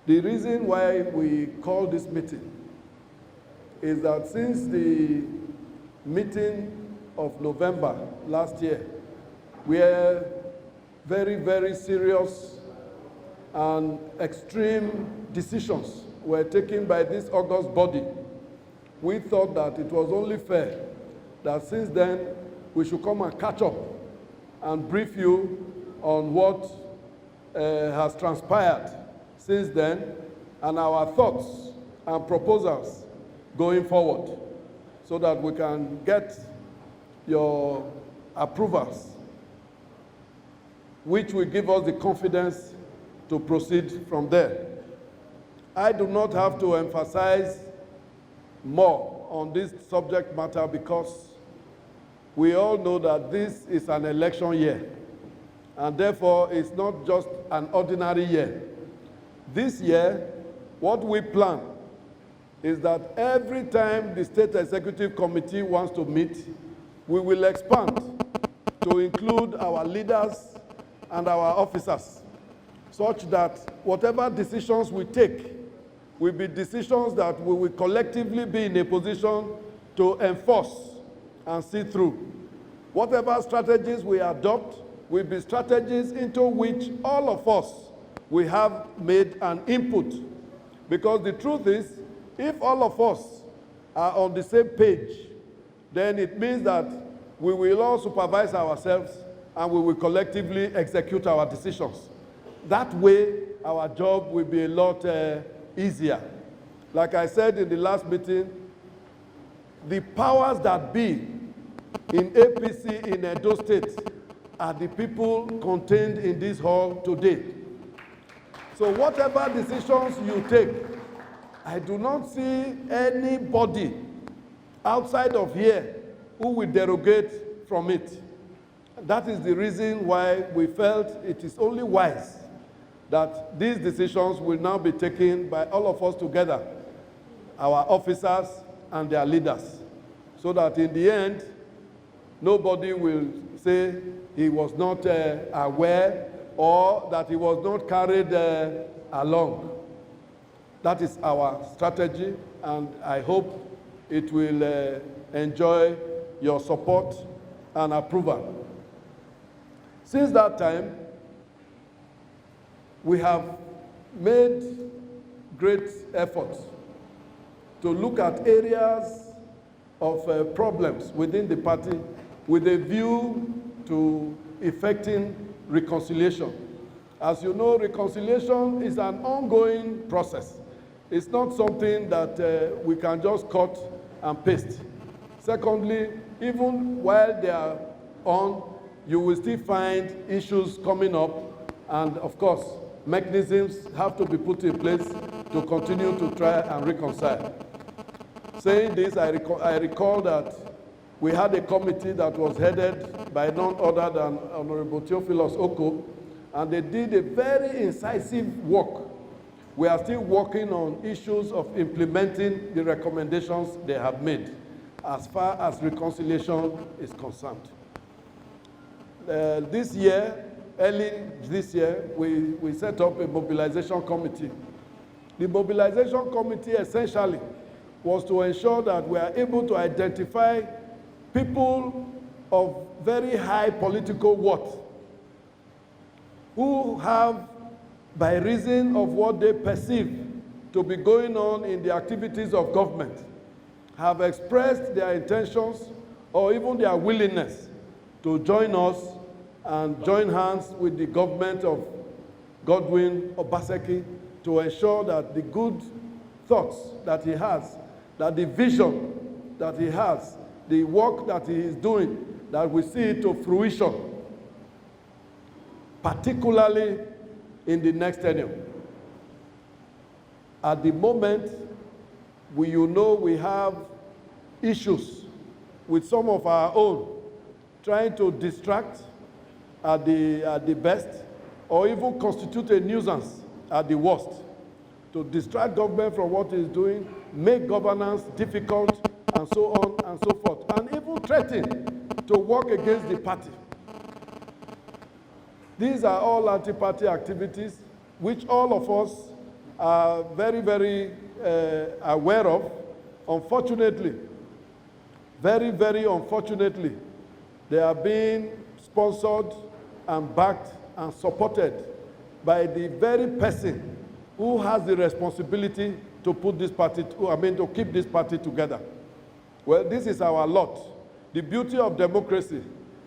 The reason why we call this meeting is that since the meeting of November last year, where very, very serious and extreme decisions were taken by this august body, we thought that it was only fair that since then we should come and catch up and brief you on what has transpired since then and our thoughts and proposals going forward so that we can get your approvals, which will give us the confidence to proceed from there. I do not have to emphasize more on this subject matter because we all know that this is an election year, and therefore it's not just an ordinary year. This year, what we plan is that every time the State Executive Committee wants to meet, we will expand to include our leaders and our officers, such that whatever decisions we take will be decisions that we will collectively be in a position to enforce and see through. Whatever strategies we adopt will be strategies into which all of us will have made an input. Because the truth is, if all of us are on the same page, then it means that we will all supervise ourselves and we will collectively execute our decisions. That way, our job will be a lot easier. Like I said in the last meeting, the powers that be in APC in Edo State are the people contained in this hall today. So whatever decisions you take, I do not see anybody outside of here who will derogate from it. That is the reason why we felt it is only wise that these decisions will now be taken by all of us together, our officers and their leaders, so that in the end, nobody will say he was not aware or that he was not carried along. That is our strategy, and I hope it will enjoy your support and approval. Since that time, we have made great efforts to look at areas of problems within the party with a view to effecting reconciliation. As you know, reconciliation is an ongoing process. It's not something that we can just cut and paste. Secondly, even while they are on, you will still find issues coming up, and of course, mechanisms have to be put in place to continue to try and reconcile. Saying this, I recall that we had a committee that was headed by none other than Honorable Theophilus Oko, and they did a very incisive work. We are still working on issues of implementing the recommendations they have made as far as reconciliation is concerned. This year, early this year, we set up a mobilization committee. The mobilization committee essentially was to ensure that we are able to identify people of very high political worth who have, by reason of what they perceive to be going on in the activities of government, have expressed their intentions or even their willingness to join us and join hands with the government of Godwin Obaseki to ensure that the good thoughts that he has, that the vision that he has, the work that he is doing, that we see it to fruition, particularly in the next tenure. At the moment, we have issues with some of our own, trying to distract at the best, or even constitute a nuisance at the worst, to distract government from what it is doing, make governance difficult, and so on and so forth, and even threaten to work against the party. These are all anti-party activities which all of us are very, very aware of. Unfortunately, very, very unfortunately, they are being sponsored and backed and supported by the very person who has the responsibility to put this party, to keep this party together. Well, this is our lot. The beauty of democracy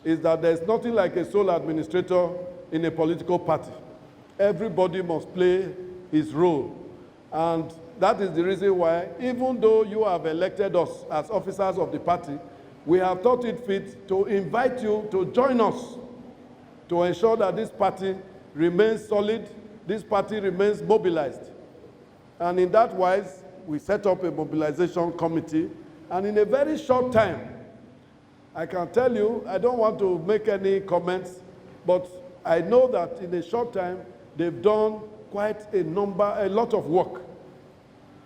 is that there's nothing like a sole administrator in a political party. Everybody must play his role. And that is the reason why, even though you have elected us as officers of the party, we have thought it fit to invite you to join us to ensure that this party remains solid, this party remains mobilized. And in that wise, we set up a mobilization committee, and in a very short time, I can tell you, I don't want to make any comments, but I know that in a short time, they've done quite a lot of work.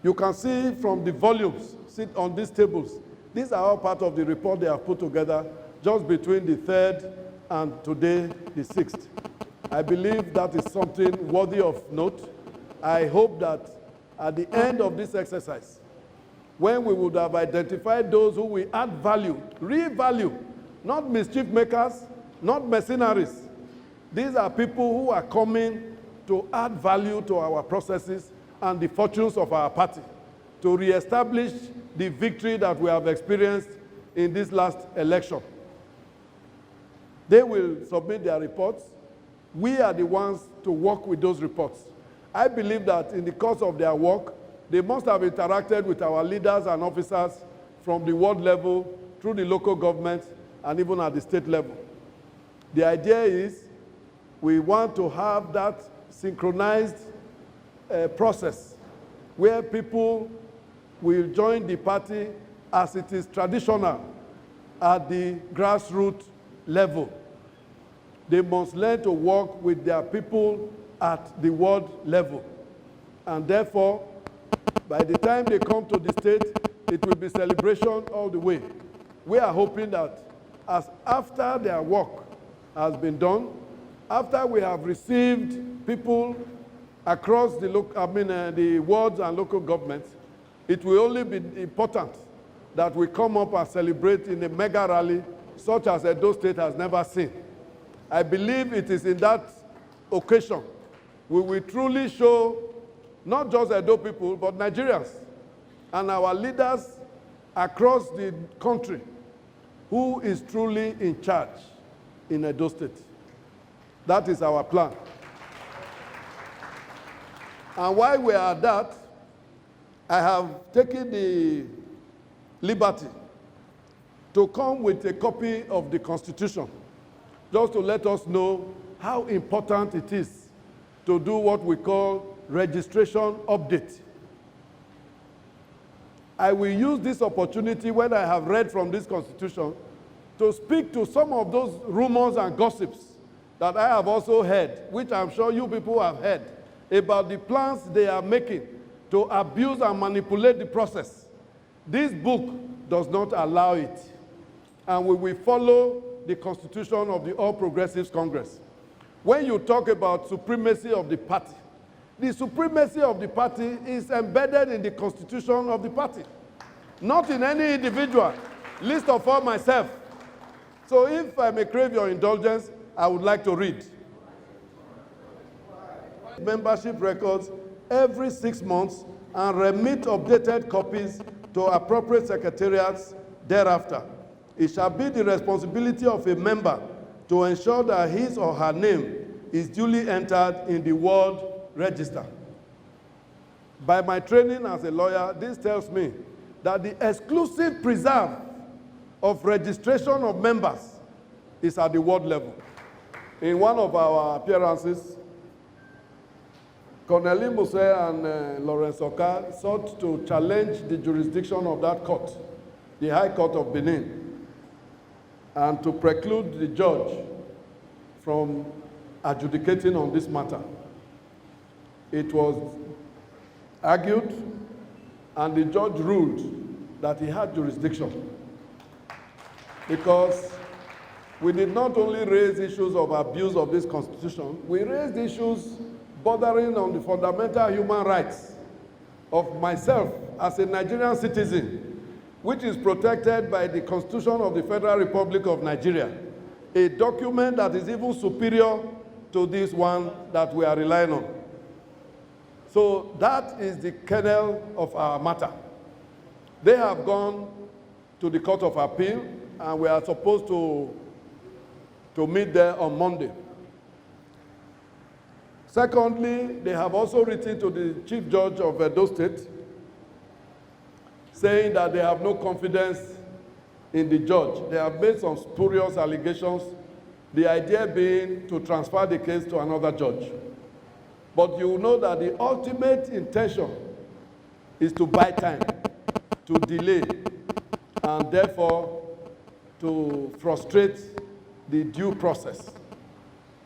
You can see from the volumes sit on these tables. These are all part of the report they have put together just between the 3rd and today, the 6th. I believe that is something worthy of note. I hope that at the end of this exercise, when we would have identified those who will add value, real value, not mischief makers, not mercenaries. These are people who are coming to add value to our processes and the fortunes of our party, to reestablish the victory that we have experienced in this last election. They will submit their reports. We are the ones to work with those reports. I believe that in the course of their work, they must have interacted with our leaders and officers from the world level, through the local government, and even at the state level. The idea is we want to have that synchronized process where people will join the party as it is traditional at the grassroots level. They must learn to work with their people at the world level. And therefore, by the time they come to the state, it will be celebration all the way. We are hoping that as after their work has been done, after we have received people across the wards and local governments, it will only be important that we come up and celebrate in a mega rally such as Edo State has never seen. I believe it is in that occasion we will truly show not just Edo people, but Nigerians and our leaders across the country who is truly in charge in Edo State. That is our plan. And while we are at that, I have taken the liberty to come with a copy of the Constitution, just to let us know how important it is to do what we call registration update. I will use this opportunity when I have read from this Constitution to speak to some of those rumors and gossips that I have also heard, which I'm sure you people have heard, about the plans they are making to abuse and manipulate the process. This book does not allow it. And we will follow the Constitution of the All Progressives Congress. When you talk about supremacy of the party, the supremacy of the party is embedded in the Constitution of the party, not in any individual, least of all myself. So if I may crave your indulgence, I would like to read. Membership records every 6 months and remit updated copies to appropriate secretariats thereafter. It shall be the responsibility of a member to ensure that his or her name is duly entered in the World Register. By my training as a lawyer, this tells me that the exclusive preserve of registration of members is at the world level. In one of our appearances, Cornelie Muse and Lawrence Oka sought to challenge the jurisdiction of that court, the High Court of Benin, and to preclude the judge from adjudicating on this matter. It was argued, and the judge ruled that he had jurisdiction, because we did not only raise issues of abuse of this Constitution, we raised issues bordering on the fundamental human rights of myself as a Nigerian citizen, which is protected by the Constitution of the Federal Republic of Nigeria, a document that is even superior to this one that we are relying on. So that is the kernel of our matter. They have gone to the Court of Appeal, and we are supposed to meet there on Monday. Secondly, they have also written to the Chief Judge of Edo State, saying that they have no confidence in the judge. They have made some spurious allegations, the idea being to transfer the case to another judge. But you know that the ultimate intention is to buy time, to delay, and therefore to frustrate the due process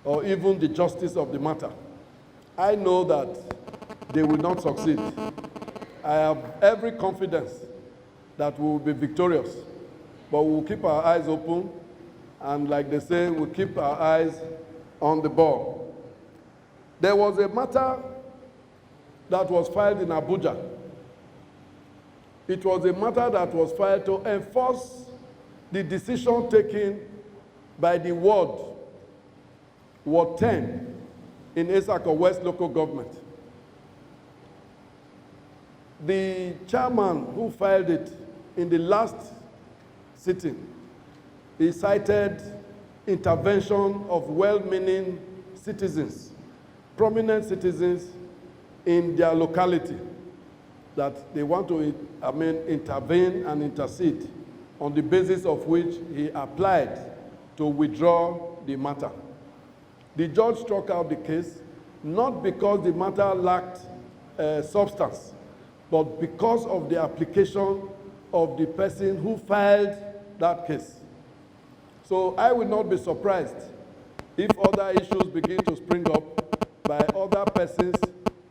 or even the justice of the matter. I know that they will not succeed. I have every confidence that we will be victorious, but we will keep our eyes open, and like they say, we'll keep our eyes on the ball. There was a matter that was filed in Abuja. It was a matter that was filed to enforce the decision taken by the Ward 10 in Esako West local government. The chairman who filed it in the last sitting, he cited intervention of well-meaning citizens, prominent citizens in their locality, that they want to intervene and intercede, on the basis of which he applied to withdraw the matter. The judge struck out the case, not because the matter lacked substance, but because of the application of the person who filed that case. So I will not be surprised if other issues begin to spring up by other persons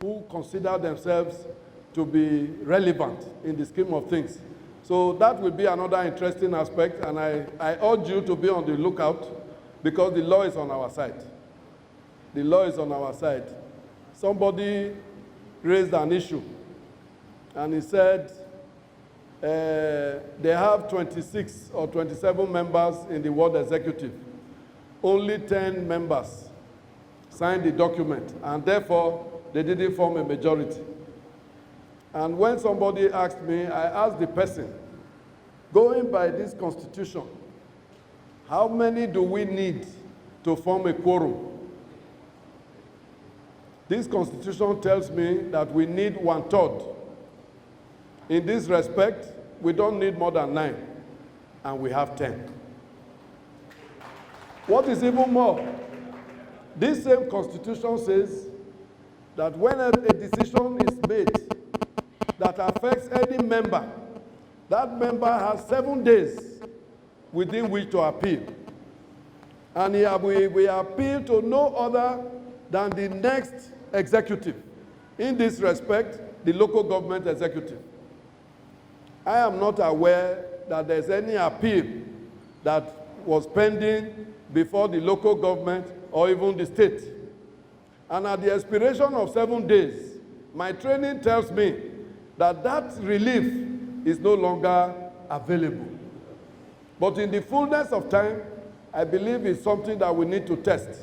who consider themselves to be relevant in the scheme of things. So that will be another interesting aspect, and I urge you to be on the lookout, because the law is on our side. The law is on our side. Somebody raised an issue, and he said they have 26 or 27 members in the ward executive. Only 10 members signed the document, and therefore they didn't form a majority. And when somebody asked me, I asked the person, going by this constitution, how many do we need to form a quorum? This constitution tells me that we need 1/3. In this respect, we don't need more than 9, and we have 10. What is even more, this same constitution says that when a decision is made that affects any member, that member has 7 days within which to appeal. And we appeal to no other than the next executive. In this respect, the local government executive. I am not aware that there's any appeal that was pending before the local government or even the state. And at the expiration of 7 days, my training tells me that that relief is no longer available. But in the fullness of time, I believe it's something that we need to test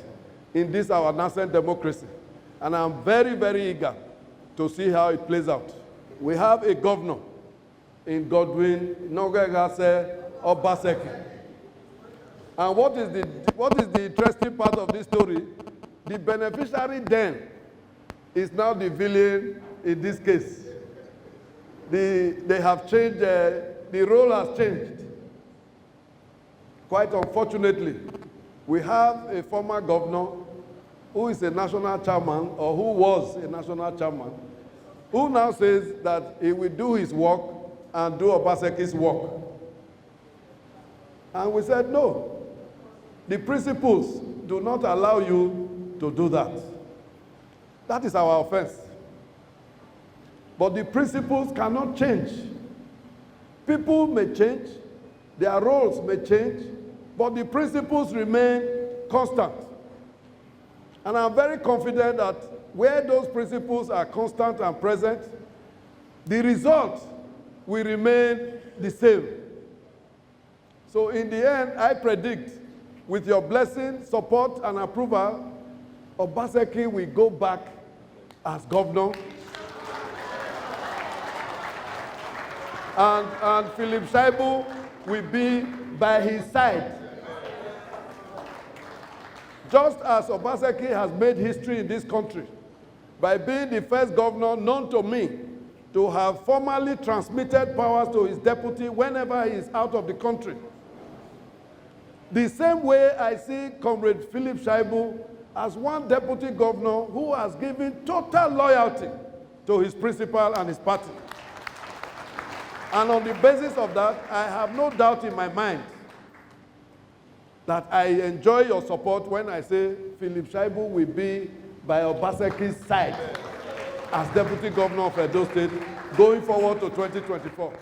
in this our nascent democracy. And I'm very, very eager to see how it plays out. We have a governor in Godwin, Nogegase, Obaseki. And what is the interesting part of this story? The beneficiary then is now the villain in this case. They have changed, the role has changed. Quite unfortunately, we have a former governor who is a national chairman, or who was a national chairman, who now says that he will do his work and do Obaseki's work. And we said, no, the principles do not allow you to do that. That is our offense. But the principles cannot change. People may change, their roles may change, but the principles remain constant. And I'm very confident that where those principles are constant and present, the result will remain the same. So in the end, I predict, with your blessing, support, and approval, Obaseki will go back as governor. And Philip Shaibu will be by his side. Just as Obaseki has made history in this country by being the first governor known to me to have formally transmitted powers to his deputy whenever he is out of the country. The same way I see Comrade Philip Shaibu as one deputy governor who has given total loyalty to his principal and his party. And on the basis of that, I have no doubt in my mind that I enjoy your support when I say Philip Shaibu will be by Obaseki's side as deputy governor of Edo State going forward to 2024.